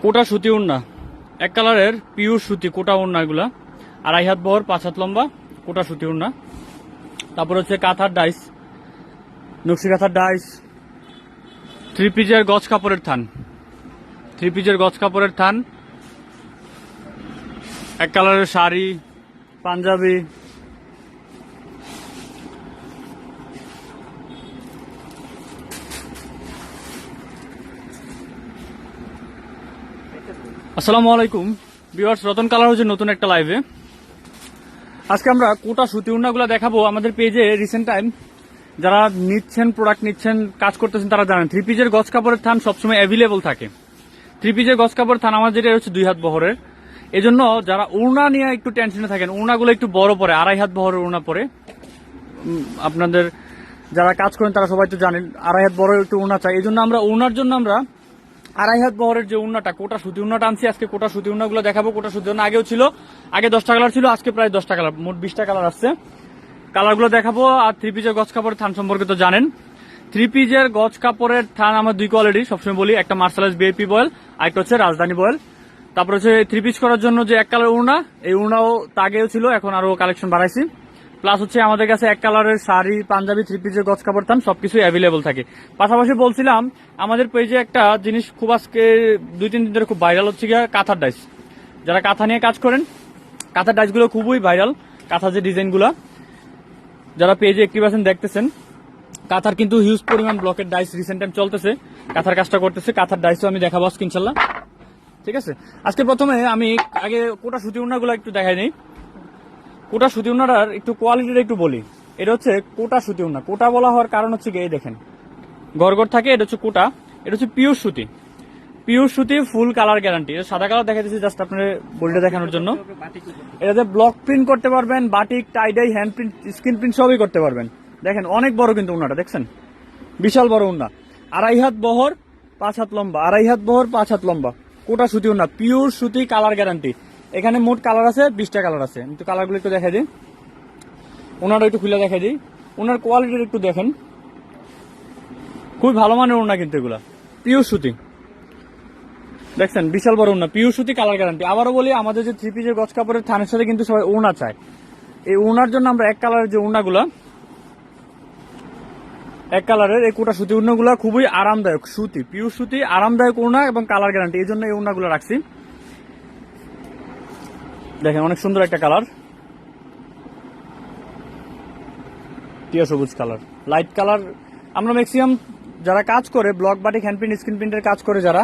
কোটা সুতি ওড়না, এক কালারের পিওর সুতি কোটা ওড়না, এগুলা 2.5 হাত বহর 5 হাত লম্বা কোটা সুতি ওড়না। তারপর হচ্ছে কাঁথার ডাইস, নকশি কাঁথার ডাইস, 3 পিসের গজ কাপড়ের থান, 3 পিসের গজ কাপড়ের থান, এক কালারের শাড়ি, পাঞ্জাবি, আসসালামু আলাইকুম ভিউয়ার্স, রতন কালার হচ্ছে নতুন একটা লাইভে। আজকে আমরা কোটা সুতি ওড়নাগুলো দেখাবো। আমাদের পেজে রিসেন্ট টাইম যারা নিচ্ছেন, প্রোডাক্ট নিচ্ছেন, কাজ করতেছেন, তারা জানেন 3 পিসের গজ কাপড়ের থান সবসময় অ্যাভেলেবল থাকে। 3 পিসের গজ কাপড়ের থান আমার যেটা হচ্ছে 2 হাত বহরের। এজন্য যারা ওড়না নিয়ে একটু টেনশনে থাকেন, ওড়নাগুলো একটু বড় পরে, 2.5 হাত বহরের ওড়না পরে। আপনাদের যারা কাজ করেন তারা সবাই তো জানেন 2.5 হাত বড় একটু ওড়না চাই। এই জন্য আমরা ওড়নার জন্য আমরা 2.5 হাত বহরের যে উন্নাটা, কোটা সুতি উন্নাটা আনছি। আজকে কোটা সুতি উন্নাগুলো দেখাবো। কোটা সুতি উন্না আগেও ছিল, আগে 10টা কালার ছিল, আজকে প্রায় 10টা কালার, মোট 20টা কালার আসছে। কালারগুলো দেখাবো। আর 3 পিসের গজ কাপড়ের থান সম্পর্কে তো জানেন। 3 পিসের গজ কাপড়ের থান আমার 2 কোয়ালিটি সবসময় বলি, একটা মার্শালাইজ বিআইপি বয়েল আর একটা হচ্ছে রাজধানী বয়েল। তারপর হচ্ছে 3 পিস করার জন্য যে এক কালার উড়না, এই উড়নাও আগেও ছিল, এখন আরো কালেকশন বাড়াইছি। প্লাস হচ্ছে আমাদের কাছে এক কালারের শাড়ি, পাঞ্জাবি, 3 পিসের গজ কাপড় থান সবকিছু অ্যাভেলেবল থাকে। পাশাপাশি বলছিলাম আমাদের পেজে একটা জিনিস খুব আজকে 2-3 দিন ধরে খুব ভাইরাল হচ্ছে গিয়ে কাঁথার ডাইস। যারা কাঁথা নিয়ে কাজ করেন, কাঁথার ডাইসগুলো খুবই ভাইরাল। কাঁথা যে ডিজাইনগুলো যারা পেজে 80% দেখতেছেন, কাঁথার কিন্তু হিউজ পরিমাণ ব্লকের ডাইস রিসেন্ট টাইম চলতেছে, কাঁথার কাজটা করতেছে। কাঁথার ডাইসও আমি দেখাবো আজকে ইনশাল্লাহ, ঠিক আছে। আজকে প্রথমে আমি আগে কোটা সুতি ওড়নাগুলো একটু দেখাই নেই। কোটা সুতি ওড়নাটার একটু কোয়ালিটিটা একটু বলি। এটা হচ্ছে কোটা সুতি ওড়না। কোটা বলা হওয়ার কারণ হচ্ছে এই দেখেন গড়গড় থাকে, এটা হচ্ছে কোটা, এটা হচ্ছে পিওর সুতি। পিওর সুতি, ফুল কালার গ্যারান্টি। এটা সাদা কালার দেখা যাচ্ছে জাস্ট আপনার বডিটা দেখানোর জন্য। এটাতে ব্লক প্রিন্ট করতে পারবেন, batik, tie-dye, hand print, screen print সবই করতে পারবেন। দেখেন অনেক বড় কিন্তু ওড়নাটা, দেখছেন বিশাল বড় ওড়না। 2.5 হাত বহর 5 হাত লম্বা, 2.5 হাত বহর 5 হাত লম্বা কোটা সুতি ওড়না, পিওর সুতি, কালার গ্যারান্টি। এখানে মোট কালার আছে 20টা কালার আছে। কিন্তু কালারগুলো একটু দেখাই দিই, ওনারা একটু খুলে দেখাই দিই। ওনার কোয়ালিটির একটু দেখেন, খুবই ভালো মানের ওড়না কিন্তু এগুলা পিওর সুতি। দেখছেন বিশাল বড় ওড়না, পিওর সুতি, কালার গ্যারান্টি। আবারও বলি, আমাদের যে 3 পিসের গজ কাপড়ের থানের সাথে কিন্তু সবাই ওড়না চায়। এই ওড়নার জন্য আমরা এক কালারের যে ওড়নাগুলা, এক কালারের এই কোটা সুতি ওড়নাগুলা খুবই আরামদায়ক, সুতি, পিওর সুতি, আরামদায়ক ওড়না এবং কালার গ্যারান্টি। এই জন্য এই ওড়নাগুলো রাখছি। দেখেন অনেক সুন্দর একটা কালার, টিয়া সবুজ কালার, লাইট কালার। আমরা ম্যাক্সিমাম যারা কাজ করে block, batik, hand print, screen প্রিন্টের কাজ করে যারা,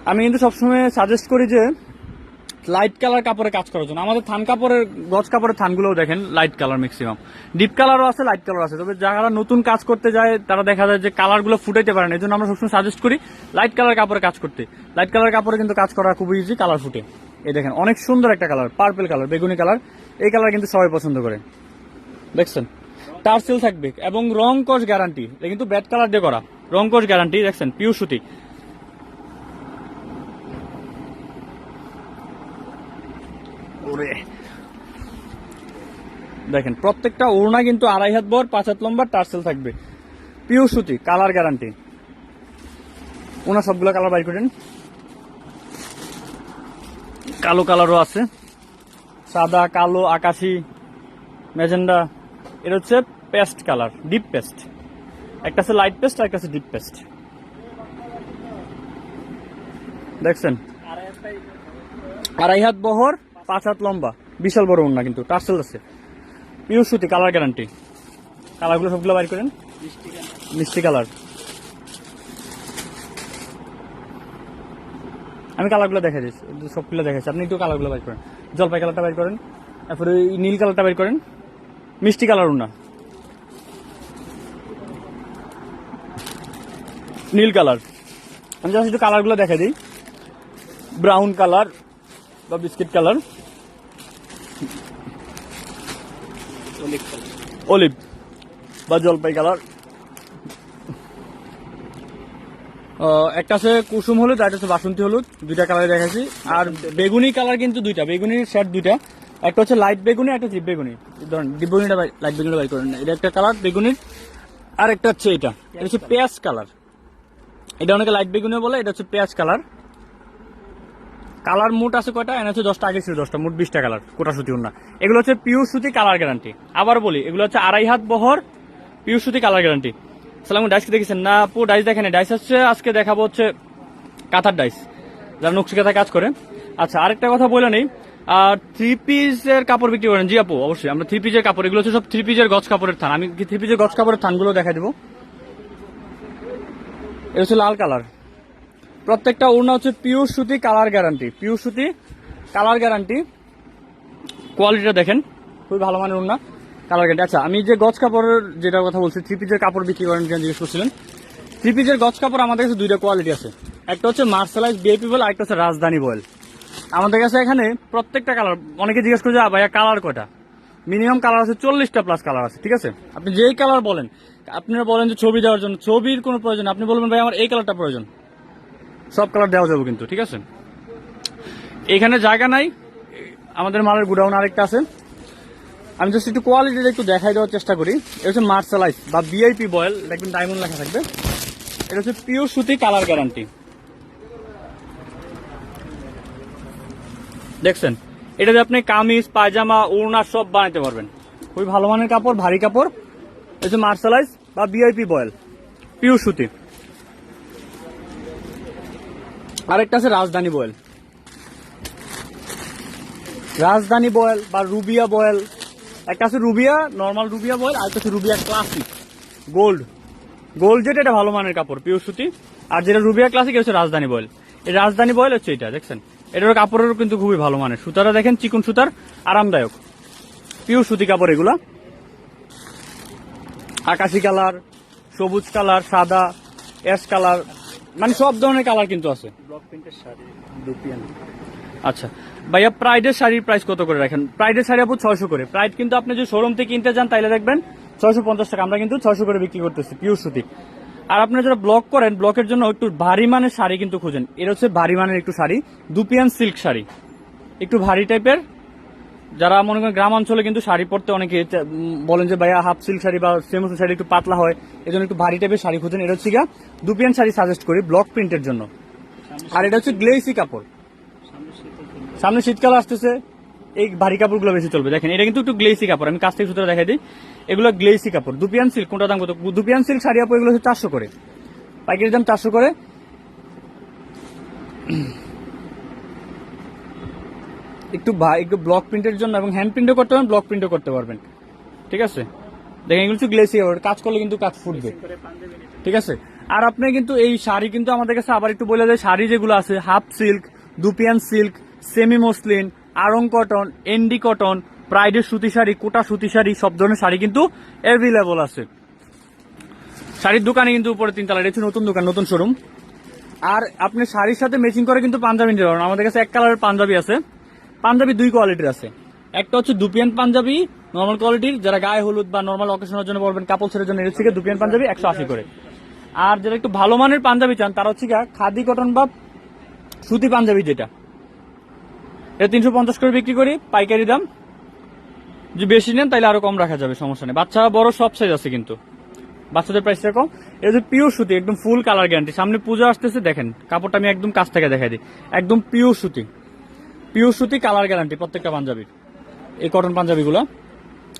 আমি কিন্তু সবসময় সাজেস্ট করি যে লাইট কালার কাপড়ে কাজ করার জন্য। আমাদের থান কাপড়ের, গজ কাপড়ের থানগুলোও দেখেন লাইট কালার, ম্যাক্সিমাম ডিপ কালারও আছে, লাইট কালার আছে। তবে যারা নতুন কাজ করতে যায় তারা দেখা যায় যে কালারগুলো ফুটাইতে পারে না। এই জন্য আমরা সবসময় সাজেস্ট করি লাইট কালার কাপড়ে কাজ করতে। লাইট কালার কাপড়ে কিন্তু কাজ করা খুবই ইজি, কালার ফুটে। এই দেখেন অনেক সুন্দর একটা কালার, পার্পল কালার, বেগুনি কালার। এই কালার কিন্তু সবাই পছন্দ করে, দেখছেন টার্সেল থাকবে এবং রং কস গ্যারান্টি। এটা কিন্তু ব্যাড কালার দিয়ে করা, রং কস গ্যারান্টি। দেখছেন পিওর সুতি। দেখেন প্রত্যেকটা ওড়না কিন্তু 2.5 হাত বহর 5 হাত লম্বা, টার্সেল থাকবে, পিওর সুতি, কালার গ্যারান্টি। ওনা সবগুলো কালার বাই করেন। কালো কালারও আছে, সাদা, কালো, আকাশি, ম্যাজেন্ডা। এটা হচ্ছে পেস্ট কালার, ডিপ পেস্ট। একটা আছে লাইট পেস্ট আর একটা আছে ডিপ পেস্ট। দেখছেন 2.5 হাত বহর 5 হাত লম্বা, বিশাল বড় ওড়না কিন্তু টার্সেল আছে, পিওর সুতি, কালার গ্যারান্টি। কালারগুলো সবগুলো বাইর করেন। মিষ্টি কালার, আমি কালারগুলো দেখাই দিচ্ছি, সবগুলো দেখাচ্ছি, আপনি একটু কালারগুলো বাইর করেন। জলপাই কালারটা বাইর করেন, তারপরে নীল কালারটা বাইর করেন, মিষ্টি কালার ওড়না, নীল কালার। আমি জাস্ট একটু কালারগুলো দেখাই দিই। ব্রাউন কালার বা বিস্কিট কালার, অলিভ বা জলপাই কালার, একটা আছে কুসুম হলুদ আর একটা হচ্ছে বাসন্তী হলুদ। 2টা কালার দেখাচ্ছি। আর বেগুনি কালার কিন্তু 2টা, বেগুনির শেড 2টা। একটা হচ্ছে লাইট বেগুনি, একটা ডিপ বেগুনি। ধরেন ডিপ বেগুনিটা, লাইট বেগুনিটা বাই করেন। এটা একটা কালার বেগুনির, আর একটা হচ্ছে এটা হচ্ছে পেঁয়াজ কালার। এটা অনেকে লাইট বেগুনি বলে, এটা হচ্ছে পেঁয়াজ কালার। কালার মোট আছে কয়টা? এনে হচ্ছে 10টা, আগে ছিল 10টা, মোট 20টা কালার কোটা সুতি উন্না। এগুলো হচ্ছে পিওর সুতি কালার গ্যারান্টি। আবার বলি, এগুলো হচ্ছে 2.5 হাত বহর পিওর সুতি কালার গ্যারান্টি। সালাম, ডাইস কি দেখেছেন না আপু? ডাইস দেখেন, ডাইস হচ্ছে আজকে দেখাবো হচ্ছে কাঁথার ডাইস, যারা নকশি কাঁথা কাজ করে। আচ্ছা, আরেকটা কথা বলে নেই, আর 3 পিসের কাপড় বিক্রি করেন? জি আপু, অবশ্যই। আমরা 3 পিসের কাপড়, এগুলো হচ্ছে সব 3 পিসের গজ কাপড়ের থান। আমি 3 পিসের গজ কাপড়ের থানগুলো দেখা দেবো। এটা হচ্ছে লাল কালার, প্রত্যেকটা ওড়না হচ্ছে পিওর সুতি কালার গ্যারান্টি, পিওর সুতি কালার গ্যারান্টি। কোয়ালিটিটা দেখেন, খুবই ভালো মানের ওড়না, কালার গ্যারান্টি। আচ্ছা, আমি যে গজ কাপড়ের যেটা কথা বলছি, 3 পিসের কাপড় বিক্রি করেন কিনা জিজ্ঞেস করছিলেন। 3 পিসের গজ কাপড় আমাদের কাছে 2টা কোয়ালিটি আছে, একটা হচ্ছে মার্শালাইজ বিআইপি বয়েল, আরেকটা হচ্ছে রাজধানী বয়েল। আমাদের কাছে এখানে প্রত্যেকটা কালার, অনেকে জিজ্ঞেস করে যে ভাইয়া কালার কয়টা, মিনিমাম কালার আছে 40টা প্লাস কালার আছে, ঠিক আছে। আপনি যেই কালার বলেন, আপনারা বলেন যে ছবি দেওয়ার জন্য, ছবির কোনো প্রয়োজন, আপনি বলবেন ভাই আমার এই কালারটা প্রয়োজন, সব কালার দেওয়া যাবে কিন্তু, ঠিক আছে। এখানে জায়গা নাই, আমাদের মালের গুডাউন আরেকটা আছে। আমি জাস্ট একটু কোয়ালিটিটা একটু দেখাই দেওয়ার চেষ্টা করি। এটা হচ্ছে মার্শালাইজ বা বিআইপি বয়েল, দেখবেন ডায়মন্ড লেখা থাকবে। এটা হচ্ছে পিওর সুতি কালার গ্যারান্টি, দেখছেন। এটাতে আপনি কামিজ, পায়জামা, ওড়না সব বানাতে পারবেন, খুবই ভালো মানের কাপড়, ভারী কাপড়। এটা হচ্ছে মার্শালাইজ বা বিআইপি বয়েল, পিওর সুতি। আরেকটা আছে রাজধানী বয়েল, রাজধানী বয়েল বা রুবিয়া বয়েল। একটা আছে রুবিয়া, নর্মাল রুবিয়া বয়েল, আর একটা আছে রুবিয়া ক্লাসিক গোল্ড। গোল্ড যেটা, এটা ভালো মানের কাপড়, পিওর সুতি। আর যেটা রুবিয়া ক্লাসিক, এটা হচ্ছে রাজধানী বয়েল। এই রাজধানী বয়েল হচ্ছে এটা, দেখছেন। এটার কাপড়েরও কিন্তু খুবই ভালো মানের, সুতারা দেখেন চিকন সুতার, আরামদায়ক, পিওর সুতি কাপড় এগুলা। আকাশি কালার, সবুজ কালার, সাদা, অ্যাশ কালার, মানে সব ধরনের কালার কিন্তু আছে। ব্লক প্রিন্টের শাড়ি, দুপিয়ান। আচ্ছা ভাইয়া, প্রাইডের শাড়ির প্রাইস কত করে রাখেন? প্রাইডের শাড়ি আপু 600 করে। প্রাইড কিন্তু আপনি যদি শোরুম থেকে কিনতে যান তাইলে দেখবেন 650 টাকা, আমরা কিন্তু 600 করে বিক্রি করতেছি, পিওর সুতি। আর আপনারা যারা ব্লক করেন, ব্লকের জন্য একটু ভারী মানের শাড়ি কিন্তু খুঁজেন, এটা হচ্ছে ভারী মানের একটু শাড়ি, দুপিয়ান সিল্ক শাড়ি, একটু ভারী টাইপের। যারা মনে করেন গ্রাম অঞ্চলে কিন্তু শাড়ি পরতে অনেকে বলেন যে ভাইয়া হাফ সিল্ক শাড়ি বা সেমসুন শাড়ি একটু পাতলা হয়, এই জন্য একটু ভারী টাইপের শাড়ি খুঁজেন, এটা হচ্ছে গিয়া দুপিয়ান শাড়ি সাজেস্ট করি ব্লক প্রিন্টের জন্য। আর এটা হচ্ছে গ্লেসি কাপড়, সামনে শীতকাল আসতেছে, এই ভারী কাপড়গুলো বেশি চলবে। দেখেন এটা কিন্তু একটু গ্লেসি কাপড়, আমি কাছ থেকে সুতরাং দেখাই দিই। এগুলো গ্লেসি কাপড়, দুপিয়ান সিল্ক। কোনটা দাম কত? দুপিয়ান সিল্ক শাড়ি আপু এগুলো হচ্ছে 400 করে, পাইকারি দাম 400 করে। একটু ব্লক প্রিন্টের জন্য এবং হ্যান্ড প্রিন্টও করতে পারবেন, ব্লক প্রিন্টও করতে পারবেন, ঠিক আছে। দেখেন এগুলো হচ্ছে গ্লেসি কাপড়, কাজ করলে কিন্তু কাজ ফুটবে, ঠিক আছে। আর আপনি কিন্তু এই শাড়ি কিন্তু আমাদের কাছে আবার একটু বলে দেয়, শাড়ি যেগুলো আছে half silk, dupion silk, semi muslin, Aarong cotton, endi cotton, প্রাইডের সুতি শাড়ি, কোটা সুতি শাড়ি, সব ধরনের শাড়ি কিন্তু অ্যাভেলেবল আছে। শাড়ির দোকানে কিন্তু উপরে 3 তলা, এটা হচ্ছে নতুন দোকান, নতুন শোরুম। আর আপনি শাড়ির সাথে ম্যাচিং করে কিন্তু পাঞ্জাবি নিতে পারবেন। আমাদের কাছে এক কালারের পাঞ্জাবি আছে, পাঞ্জাবি 2 কোয়ালিটির আছে। একটা হচ্ছে দুপিয়ান পাঞ্জাবি নর্মাল কোয়ালিটির, যারা গায়ে হলুদ বা নর্মাল অকেশনের জন্য পরবেন, কাপড় ছেড়ের জন্য, এটা হচ্ছে দুপিয়ান পাঞ্জাবি 180 করে। আর যারা একটু ভালো মানের পাঞ্জাবি চান, তারা হচ্ছে খাদি কটন বা সুতি পাঞ্জাবি, যেটা এটা 350 করে বিক্রি করি, পাইকারি দাম। যদি বেশি নেন তাহলে আরো কম রাখা যাবে, সমস্যা নেই। বাচ্চা বড় সব সাইজ আছে, কিন্তু বাচ্চাদের প্রাইসটা কম। এটা হচ্ছে পিওর সুতি, একদম ফুল কালার গ্যারান্টি। সামনে পুজো আসতেছে, দেখেন কাপড়টা আমি একদম কাছ থেকে দেখাই দিই, একদম পিওর সুতি, পিওর সুতি কালার গ্যারান্টি প্রত্যেকটা পাঞ্জাবির, এই কটন পাঞ্জাবিগুলো।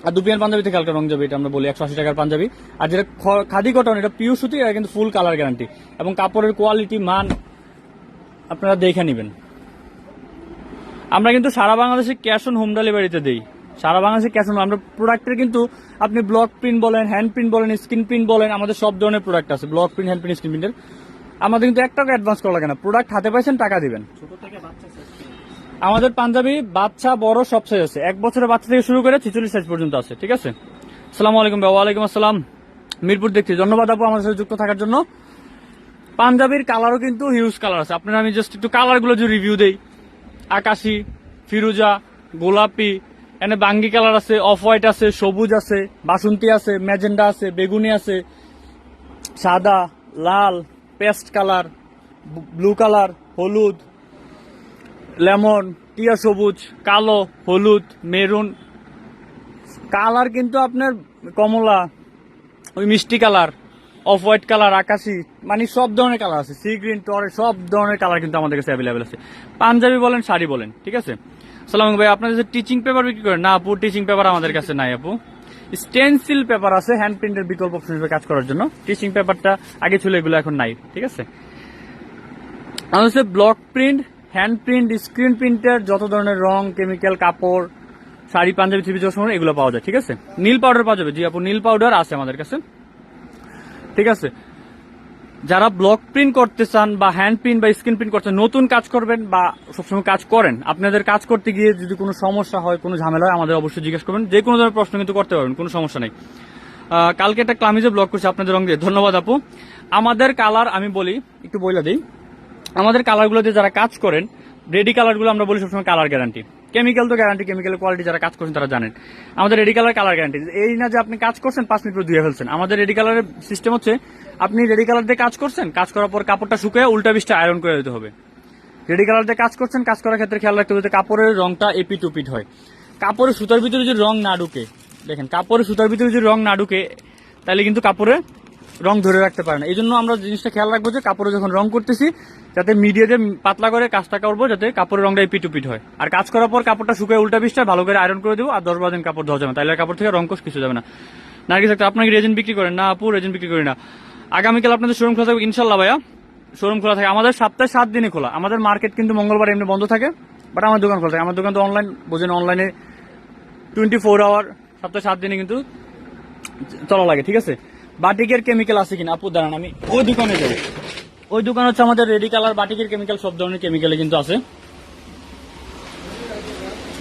আর দুপিয়ান পাঞ্জাবি থেকে হালকা পাঞ্জাবি, এটা আমরা বলি 180 টাকার পাঞ্জাবি। আর যেটা খাদি কটন, এটা পিওর সুতি, এটা কিন্তু ফুল কালার গ্যারান্টি, এবং কাপড়ের কোয়ালিটি মান আপনারা দেখে নেবেন। আমরা কিন্তু সারা বাংলাদেশে ক্যাশ অন হোম ডেলিভারিতে দেই, সারা বাংলাদেশে ক্যাশ অন। আমরা প্রোডাক্টের কিন্তু আপনি ব্লক প্রিন্ট বলেন, হ্যান্ড প্রিন্ট বলেন, স্ক্রিন প্রিন্ট বলেন, আমাদের সব ধরনের প্রোডাক্ট আছে, block print, hand print, screen প্রিন্টের। আমাদের কিন্তু 1 টাকা অ্যাডভান্স করা লাগে না, প্রোডাক্ট হাতে পাইছেন টাকা দিবেন। আমাদের পাঞ্জাবি বাচ্চা বড় সব সাইজ আছে, 1 বছরের বাচ্চা থেকে শুরু করে 46 সাইজ পর্যন্ত আছে, ঠিক আছে। আসসালামু আলাইকুম ভাই। ওয়ালাইকুম আসসালাম, মিরপুর দেখছি, ধন্যবাদ আপু আমাদের সাথে যুক্ত থাকার জন্য। পাঞ্জাবির কালারও কিন্তু হিউজ কালার আছে, আপনারা আমি জাস্ট একটু কালারগুলো যদি রিভিউ দেই, আকাশি, ফিরোজা, গোলাপি, এখানে বাঙ্গি কালার আছে, অফ হোয়াইট আছে, সবুজ আছে, বাসন্তী আছে, ম্যাজেন্ডা আছে, বেগুনি আছে, সাদা, লাল, পেস্ট কালার, ব্লু কালার, হলুদ, লেমন, টিয়া সবুজ, কালো, হলুদ, মেরুন কালার, কিন্তু আপনার কমলা, ওই মিষ্টি কালার, অফ হোয়াইট কালার, আকাশি, মানে সব ধরনের কালার আছে, সি গ্রিন, টরে, সব ধরনের কালার কিন্তু আমাদের কাছে অ্যাভেলেবেল আছে। পাঞ্জাবি বলেন, শাড়ি বলেন, ঠিক আছে। সালাম ভাই, আপনাদের যে টিচিং পেপার বিক্রি করেন? না আপু, টিচিং পেপার আমাদের কাছে নাই আপু। স্টেনসিল পেপার আছে হ্যান্ড প্রিন্টের বিকল্প অপশন হিসেবে কাজ করার জন্য। টিচিং পেপারটা আগে ছিল, এগুলো এখন নাই, ঠিক আছে। আমাদের হচ্ছে block print, hand print, screen প্রিন্টের যত ধরনের রং, কেমিক্যাল, কাপড়, শাড়ি, পাঞ্জাবি, থ্রি পিস এগুলো পাওয়া যায়, ঠিক আছে। নীল পাউডার পাওয়া যাবে, জি আপু, নীল পাউডার আছে আমাদের কাছে, ঠিক আছে। যারা ব্লক প্রিন্ট করতে চান বা হ্যান্ড প্রিন্ট বা স্ক্রিন প্রিন্ট করতে নতুন কাজ করবেন বা সবসময় কাজ করেন, আপনাদের কাজ করতে গিয়ে যদি কোনো সমস্যা হয়, কোনো ঝামেলা হয়, আমাদের অবশ্যই জিজ্ঞেস করবেন। যে কোনো ধরনের প্রশ্ন কিন্তু করতে পারবেন, কোনো সমস্যা নেই। কালকে একটা ক্লামিজে ব্লক করছি আপনাদের রঙ দিয়ে, ধন্যবাদ আপু। আমাদের কালার আমি বলি, একটু বইলা দিই, আমাদের কালারগুলো দিয়ে যারা কাজ করেন, রেডি কালারগুলো আমরা বলি সবসময় কালার গ্যারান্টি। কেমিক্যাল তো গ্যারান্টি, কেমিক্যালের কোয়ালিটি যারা কাজ করছেন তারা জানেন। আমাদের রেডি কালার কালার গ্যারান্টি, এই না যে আপনি কাজ করছেন 5 মিনিট পর ধুয়ে ফেলছেন। আমাদের রেডি কালারের সিস্টেম হচ্ছে, আপনি রেডি কালার দিয়ে কাজ করছেন, কাজ করার পর কাপড়টা শুকিয়ে উল্টা পিসটা আয়রন করে দিতে হবে। রেডি কালার দিয়ে কাজ করছেন, কাজ করার ক্ষেত্রে খেয়াল রাখতে হবে কাপড়ের রংটা এপিট উপিট হয়। কাপড়ের সুতার ভিতরে যদি রং না ঢুকে, দেখেন কাপড়ের সুতার ভিতরে যদি রং না ঢুকে, তাহলে কিন্তু কাপড়ে রং ধরে রাখতে পারে না। এই জন্য আমরা জিনিসটা খেয়াল রাখবো যে কাপড়ে যখন রং করতেছি, যাতে মিডিয়াতে পাতলা করে কাজটা করবো, যাতে কাপড়ের রংটা এপিট উপিট হয়। আর কাজ করার পর কাপড়টা শুকিয়ে উল্টা পিসটা ভালো করে আয়রন করে দেবো, আর 10-12 দিন কাপড় ধোয়া যাবে না, তাহলে কাপড় থেকে রং কোষ কিছু যাবে না। নার্গিস একটা, আপনাকে রেজিন বিক্রি করেন? না আপু, রেজিন বিক্রি করি না। আগামীকাল আপনাদের শোরুম খোলা থাকবে ইনশাল্লাহ ভাইয়া, শোরুম খোলা থাকে আমাদের সপ্তাহে 7 দিনে খোলা। আমাদের মার্কেট কিন্তু মঙ্গলবার এমনি বন্ধ থাকে, বাট আমার দোকান খোলা থাকে। আমার দোকান তো অনলাইন, বোঝেন, অনলাইনে 24 আওয়ার সপ্তাহে 7 দিনে কিন্তু চলা লাগে, ঠিক আছে। বাটিকের কেমিক্যাল আছে কিনা আপু, দাঁড়ান আমি ওই দোকানে যাই। ওই দোকান হচ্ছে আমাদের রেডি কালার, বাটিকের কেমিক্যাল, সব ধরনের কেমিক্যাল কিন্তু আছে।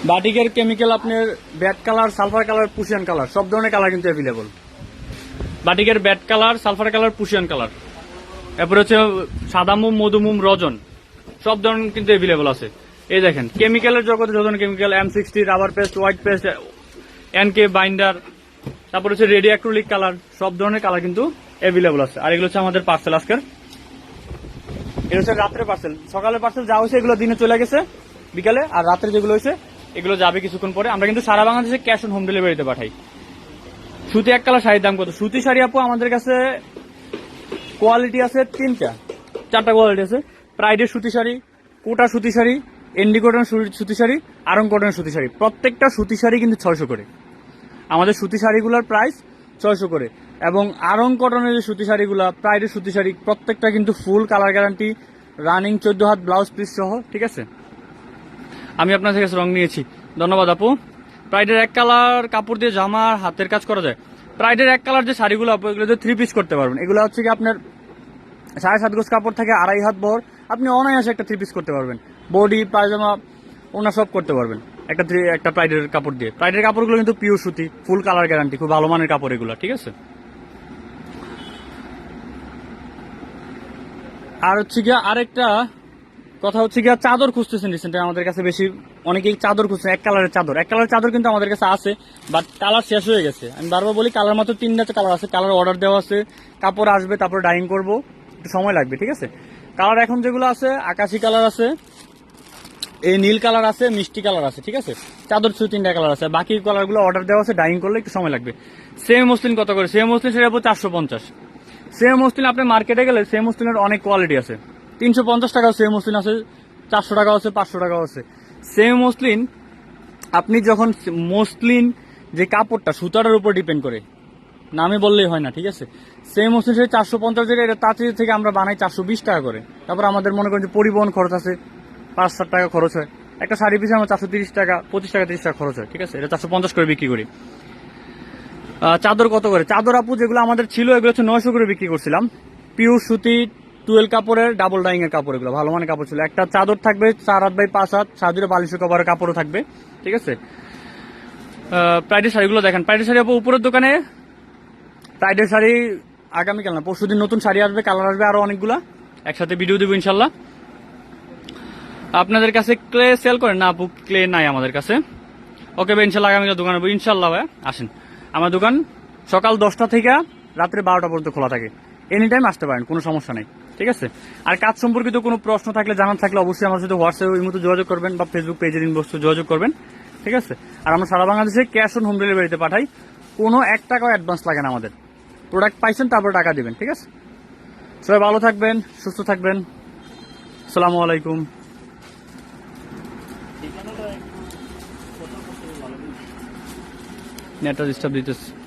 বাটিকের কেমিক্যাল আপনার ব্যাড কালার, সালফার কালার, পুশিয়ান কালার, সব ধরনের কালার কিন্তু অ্যাভেলেবল। বাটিকের ব্যাড কালার, সালফার কালার, পুশিয়ান কালার, এরপরে হচ্ছে সাদা মোম, মধুমোম, রজন, সব ধরনের কিন্তু অ্যাভেলেবল আছে। এই দেখেন কেমিক্যালের জগতে যত chemical, M60, rubber paste, white paste, NK binder, তারপর হচ্ছে রেডি অ্যাক্রিলিক কালার, সব ধরনের কালার কিন্তু অ্যাভেলেবল আছে। আর এগুলো হচ্ছে আমাদের পার্সেল আজকের, এটা হচ্ছে রাত্রে পার্সেল। সকালে পার্সেল যা হয়েছে এগুলো দিনে চলে গেছে বিকালে, আর রাত্রে যেগুলো হয়েছে এগুলো যাবে কিছুক্ষণ পরে। আমরা কিন্তু সারা বাংলাদেশে ক্যাশ অন হোম ডেলিভারিতে পাঠাই। সুতি এক কালার শাড়ির দাম কত? সুতি শাড়ি আপু আমাদের কাছে কোয়ালিটি আছে 3-4টা কোয়ালিটি আছে। প্রাইডের সুতি শাড়ি, কোটা সুতি শাড়ি, এন্ডি কটন সুতি শাড়ি, আরং কটনের সুতি শাড়ি, প্রত্যেকটা সুতি শাড়ি কিন্তু 600 করে। আমাদের সুতি শাড়িগুলোর প্রাইস 600 করে। এবং আরং কটনের যে সুতি শাড়িগুলো, প্রাইডের সুতি শাড়ি, প্রত্যেকটা কিন্তু ফুল কালার গ্যারান্টি, রানিং 14 হাত ব্লাউজ পিস সহ, ঠিক আছে। আমি আপনার থেকে রং নিয়েছি, ধন্যবাদ আপু। প্রাইডের এক কালার কাপড় দিয়ে জামা হাতের কাজ করা যায়। প্রাইডের এক কালার যে শাড়িগুলো আপু, এগুলো 3 পিস করতে পারবেন। এগুলো হচ্ছে কি আপনার 7.5 গজ কাপড় থাকে, 2.5 হাত বহর, আপনি অনায়াসে একটা 3 পিস করতে পারবেন। বডি, পায়জামা, ওনা সব করতে পারবেন একটা প্রাইডের কাপড় দিয়ে। প্রাইডের কাপড়গুলো কিন্তু পিওর সুতি, ফুল কালার গ্যারান্টি, খুব ভালো মানের কাপড় এগুলো, ঠিক আছে। আর হচ্ছে গিয়া আরেকটা কথা হচ্ছে গিয়া চাদর খুঁজতেছেন রিসেন্টলি আমাদের কাছে বেশি, অনেকেই চাদর খুঁজছেন। এক কালারের চাদর কিন্তু আমাদের কাছে আছে, বাট কালার শেষ হয়ে গেছে। আমি বারবার বলি কালার মাত্র 3টা কালার আছে, কালার অর্ডার দেওয়া আছে, কাপড় আসবে, তারপর ডাইং করবো, একটু সময় লাগবে, ঠিক আছে। কালার এখন যেগুলো আছে, আকাশি কালার আছে, এই নীল কালার আছে, মিষ্টি কালার আছে, ঠিক আছে। চাদর শুধু 3টা কালার আছে, বাকি কালারগুলো অর্ডার দেওয়া আছে, ডাইং করলে একটু সময় লাগবে। সেম মসলিন কত করে? সেম মসলিন সেটা 450। সেম মসলিন আপনি মার্কেটে গেলে সেম মসলিনের অনেক কোয়ালিটি আছে, 350 টাকাও সেম মসলিন আছে, 400 টাকাও আছে, 500 টাকাও আছে। সেম মসলিন আপনি যখন মসলিন যে কাপড়টা সুতাটার উপর ডিপেন্ড করে, নামে বললেই হয় না, ঠিক আছে। সেম মসলিন সে 450 টাকা, এটা তাঁতি থেকে আমরা বানাই 420 টাকা করে। তারপর আমাদের মনে করেন যে পরিবহন খরচ আছে, 5-7 টাকা খরচ হয়। একটা শাড়ি পিছিয়ে আমার 430 টাকা, 25 টাকা 30 টাকা খরচ হয়, ঠিক আছে। এটা 450 করে বিক্রি করি। চাদর কত করে? চাদর আপু যেগুলো আমাদের ছিল এগুলো হচ্ছে 900 করে বিক্রি করছিলাম। পিওর সুতি 12 কাপড়ের ডাবল ডাইং এর কাপড়, এগুলো ভালো মানের কাপড় ছিল। একটা চাদর থাকবে 4 হাত বাই 5 হাত, সাজুরে বালিশ কভারের কাপড়ও থাকবে, ঠিক আছে। প্রাইডের শাড়িগুলো দেখেন, প্রাইডের শাড়ি আপু উপরের দোকানে, প্রাইডের শাড়ি আগামীকাল না পরশুদিন নতুন শাড়ি আসবে, কালার আসবে আরো অনেকগুলা, একসাথে ভিডিও দেবো ইনশাল্লাহ। আপনাদের কাছে ক্লে সেল করেন? না আপু, ক্লে নাই আমাদের কাছে। ওকে ভাই, ইনশাল্লাহ আগামীকাল দোকানে ইনশাল্লাহ ভাই আসেন। আমার দোকান সকাল 10টা থেকে রাত্রে 12টা পর্যন্ত খোলা থাকে, এনি টাইম আসতে পারেন, কোনো সমস্যা নেই, ঠিক আছে। আর কাজ সম্পর্কিত কোনো প্রশ্ন থাকলে, জানার থাকলে অবশ্যই আমার সাথে হোয়াটসঅ্যাপ এই মতো যোগাযোগ করবেন বা ফেসবুক পেজের ইনবক্সে যোগাযোগ করবেন, ঠিক আছে। আর আমরা সারা বাংলাদেশে ক্যাশ অন হোম ডেলিভারিতে পাঠাই, কোনো 1 টাকাও অ্যাডভান্স লাগে না আমাদের। প্রোডাক্ট পাইছেন তারপর টাকা দিবেন, ঠিক আছে? সবাই ভালো থাকবেন, সুস্থ থাকবেন। আসসালামু আলাইকুম। নেটটা ডিস্টার্ব দিতেছে।